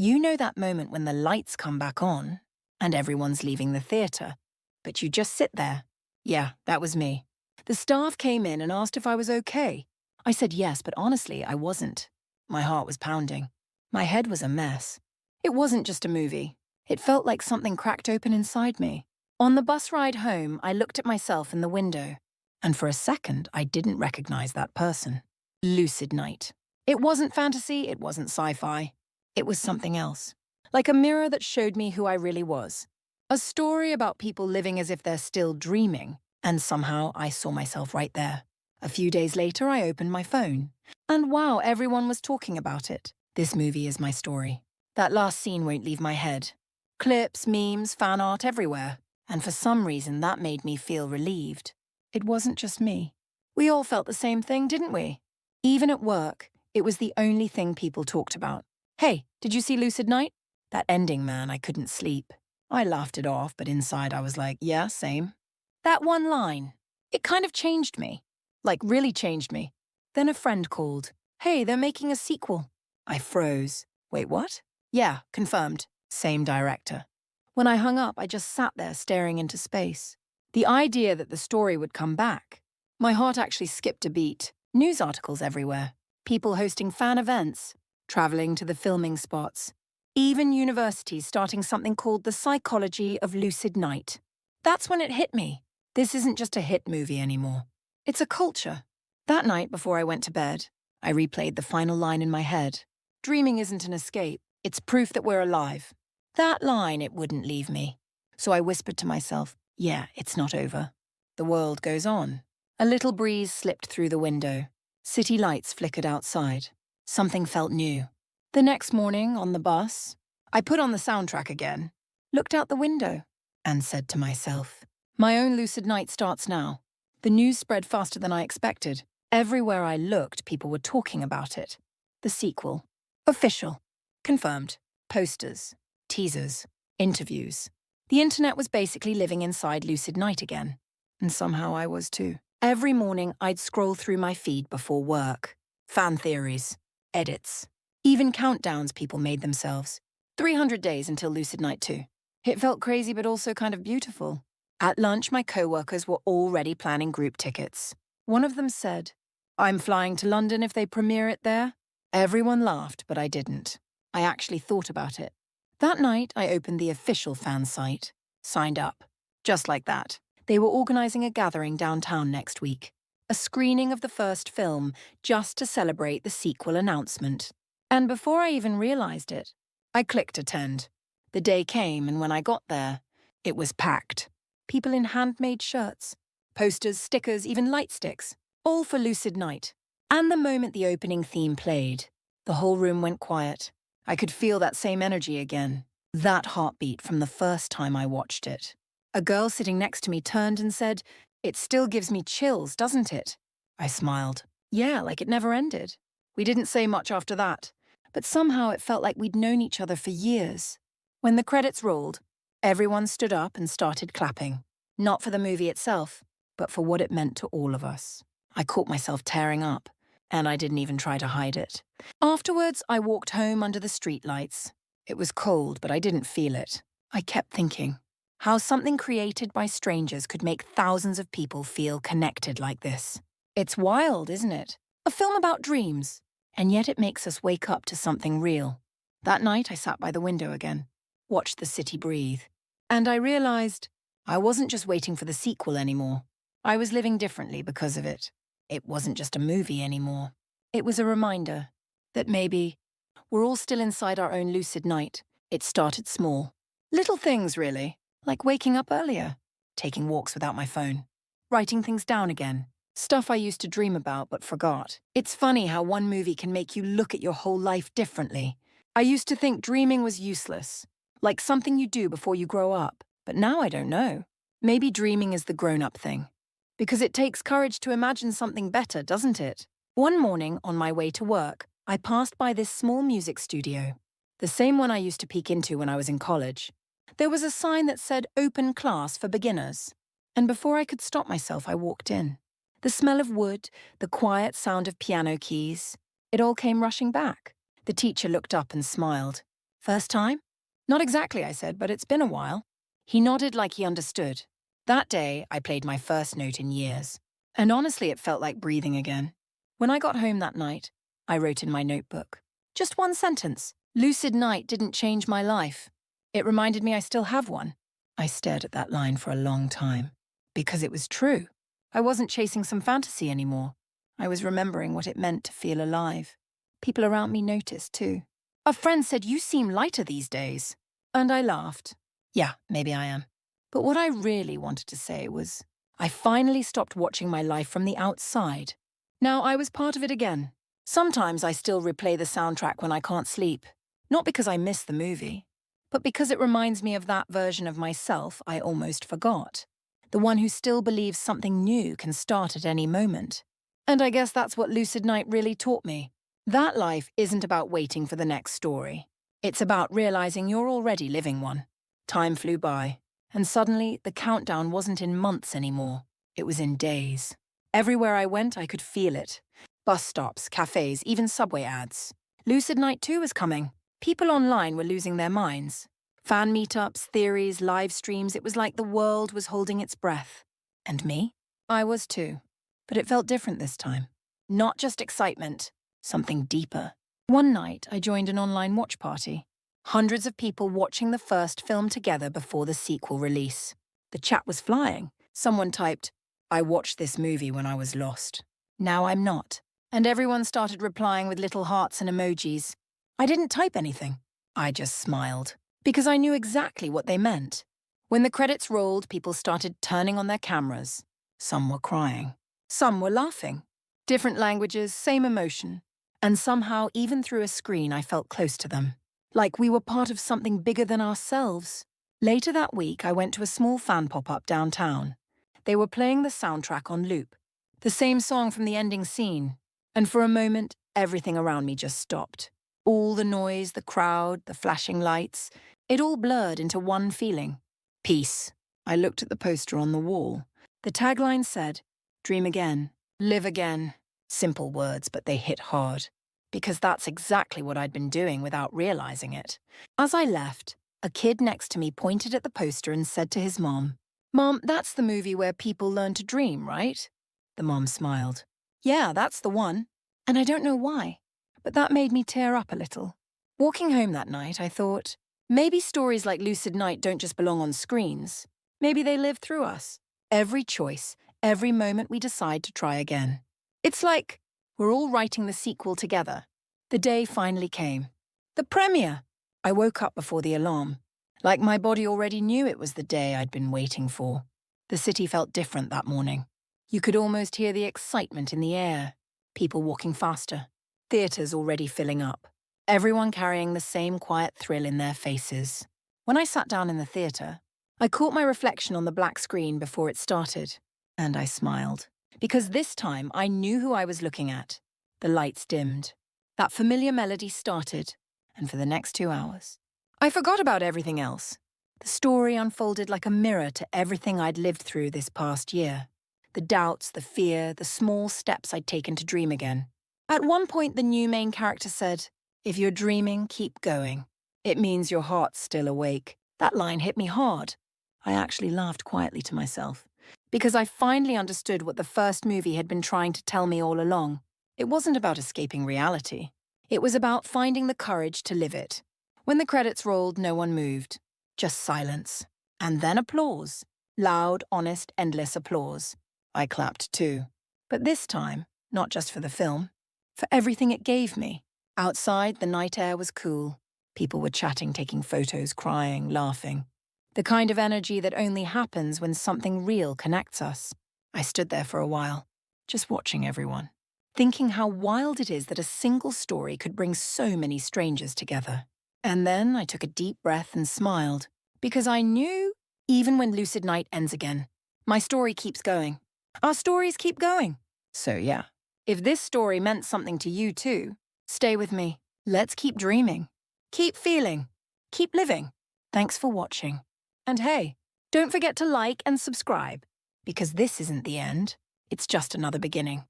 You know that moment when the lights come back on and everyone's leaving the theatre, but you just sit there? Yeah, that was me. The staff came in and asked if I was okay. I said yes, but honestly, I wasn't. My heart was pounding. My head was a mess. It wasn't just a movie. It felt like something cracked open inside me. On the bus ride home, I looked at myself in the window, and for a second, I didn't recognize that person. Lucid Night. It wasn't fantasy, it wasn't sci-fi. It was something else. Like a mirror that showed me who I really was. A story about people living as if they're still dreaming, and somehow I saw myself right there. A few days later, I opened my phone. And wow, everyone was talking about it. This movie is my story. That last scene won't leave my head. Clips, memes, fan art everywhere. And for some reason, that made me feel relieved. It wasn't just me. We all felt the same thing, didn't we? Even at work, it was the only thing people talked about. Hey, did you see Lucid Night? That ending, man, I couldn't sleep. I laughed it off, but inside I was like, yeah, same. That one line, it kind of changed me. Like, really changed me. Then a friend called. Hey, they're making a sequel. I froze. Wait, what? Yeah, confirmed. Same director. When I hung up, I just sat there staring into space. The idea that the story would come back. My heart actually skipped a beat. News articles everywhere. People hosting fan events. Traveling to the filming spots. Even universities starting something called the psychology of lucid night. That's when it hit me. This isn't just a hit movie anymore. It's a culture. That night before I went to bed, I replayed the final line in my head. Dreaming isn't an escape. It's proof that we're alive. That line, it wouldn't leave me. So I whispered to myself, yeah, it's not over. The world goes on. A little breeze slipped through the window. City lights flickered outside. Something felt new. The next morning, on the bus, I put on the soundtrack again, looked out the window, and said to myself, my own lucid night starts now. The news spread faster than I expected. Everywhere I looked, people were talking about it. The sequel. Official. Confirmed. Posters. Teasers. Interviews. The internet was basically living inside Lucid Night again. And somehow I was too. Every morning, I'd scroll through my feed before work. Fan theories. Edits. Even countdowns people made themselves. 300 days until Lucid Night 2. It felt crazy but also kind of beautiful. At lunch, my co-workers were already planning group tickets. One of them said, I'm flying to London if they premiere it there. Everyone laughed, but I didn't. I actually thought about it. That night, I opened the official fan site. Signed up. Just like that. They were organizing a gathering downtown next week. A screening of the first film, just to celebrate the sequel announcement. And before I even realized it, I clicked attend. The day came, and when I got there, it was packed. People in handmade shirts, posters, stickers, even light sticks, all for Lucid Night. And the moment the opening theme played, the whole room went quiet. I could feel that same energy again, that heartbeat from the first time I watched it. A girl sitting next to me turned and said, it still gives me chills, doesn't it? I smiled. Yeah, like it never ended. We didn't say much after that, but somehow it felt like we'd known each other for years. When the credits rolled, everyone stood up and started clapping. Not for the movie itself, but for what it meant to all of us. I caught myself tearing up, and I didn't even try to hide it. Afterwards, I walked home under the streetlights. It was cold, but I didn't feel it. I kept thinking how something created by strangers could make thousands of people feel connected like this. It's wild, isn't it? A film about dreams, and yet it makes us wake up to something real. That night, I sat by the window again, watched the city breathe, and I realized I wasn't just waiting for the sequel anymore. I was living differently because of it. It wasn't just a movie anymore. It was a reminder that maybe we're all still inside our own lucid night. It started small. Little things, really, like waking up earlier, taking walks without my phone, writing things down again, stuff I used to dream about but forgot. It's funny how one movie can make you look at your whole life differently. I used to think dreaming was useless, like something you do before you grow up. But now I don't know. Maybe dreaming is the grown-up thing. Because it takes courage to imagine something better, doesn't it? One morning, on my way to work, I passed by this small music studio, the same one I used to peek into when I was in college. There was a sign that said open class for beginners. And before I could stop myself, I walked in. The smell of wood, the quiet sound of piano keys, it all came rushing back. The teacher looked up and smiled. First time? Not exactly, I said, but it's been a while. He nodded like he understood. That day, I played my first note in years. And honestly, it felt like breathing again. When I got home that night, I wrote in my notebook. Just one sentence. Lucid Night didn't change my life. It reminded me I still have one. I stared at that line for a long time. Because it was true. I wasn't chasing some fantasy anymore. I was remembering what it meant to feel alive. People around me noticed, too. A friend said, "You seem lighter these days." And I laughed. Yeah, maybe I am. But what I really wanted to say was, I finally stopped watching my life from the outside. Now I was part of it again. Sometimes I still replay the soundtrack when I can't sleep. Not because I miss the movie, but because it reminds me of that version of myself I almost forgot. The one who still believes something new can start at any moment. And I guess that's what Lucid Night really taught me. That life isn't about waiting for the next story. It's about realizing you're already living one. Time flew by, and suddenly the countdown wasn't in months anymore. It was in days. Everywhere I went, I could feel it. Bus stops, cafes, even subway ads. Lucid Night 2 was coming. People online were losing their minds. Fan meetups, theories, live streams, it was like the world was holding its breath. And me? I was too. But it felt different this time. Not just excitement, something deeper. One night, I joined an online watch party. Hundreds of people watching the first film together before the sequel release. The chat was flying. Someone typed, "I watched this movie when I was lost. Now I'm not." And everyone started replying with little hearts and emojis. I didn't type anything. I just smiled. Because I knew exactly what they meant. When the credits rolled, people started turning on their cameras. Some were crying. Some were laughing. Different languages, same emotion. And somehow, even through a screen, I felt close to them. Like we were part of something bigger than ourselves. Later that week, I went to a small fan pop-up downtown. They were playing the soundtrack on loop. The same song from the ending scene. And for a moment, everything around me just stopped. All the noise, the crowd, the flashing lights, it all blurred into one feeling. Peace. I looked at the poster on the wall. The tagline said, "Dream again, live again." Simple words, but they hit hard. Because that's exactly what I'd been doing without realizing it. As I left, a kid next to me pointed at the poster and said to his mom, "Mom, that's the movie where people learn to dream, right?" The mom smiled. "Yeah, that's the one." And I don't know why, but that made me tear up a little. Walking home that night, I thought, maybe stories like Lucid Night don't just belong on screens. Maybe they live through us. Every choice, every moment we decide to try again. It's like we're all writing the sequel together. The day finally came. The premiere! I woke up before the alarm. Like my body already knew it was the day I'd been waiting for. The city felt different that morning. You could almost hear the excitement in the air. People walking faster. Theatres already filling up. Everyone carrying the same quiet thrill in their faces. When I sat down in the theatre, I caught my reflection on the black screen before it started. And I smiled. Because this time I knew who I was looking at. The lights dimmed. That familiar melody started, and for the next 2 hours, I forgot about everything else. The story unfolded like a mirror to everything I'd lived through this past year. The doubts, the fear, the small steps I'd taken to dream again. At one point, the new main character said, "If you're dreaming, keep going. It means your heart's still awake." That line hit me hard. I actually laughed quietly to myself. Because I finally understood what the first movie had been trying to tell me all along. It wasn't about escaping reality. It was about finding the courage to live it. When the credits rolled, no one moved. Just silence. And then applause. Loud, honest, endless applause. I clapped too. But this time, not just for the film, for everything it gave me. Outside, the night air was cool. People were chatting, taking photos, crying, laughing. The kind of energy that only happens when something real connects us. I stood there for a while, just watching everyone, thinking how wild it is that a single story could bring so many strangers together. And then I took a deep breath and smiled, because I knew, even when Lucid Night ends again, my story keeps going. Our stories keep going. So yeah, if this story meant something to you too, stay with me. Let's keep dreaming. Keep feeling. Keep living. Thanks for watching. And hey, don't forget to like and subscribe, because this isn't the end. It's just another beginning.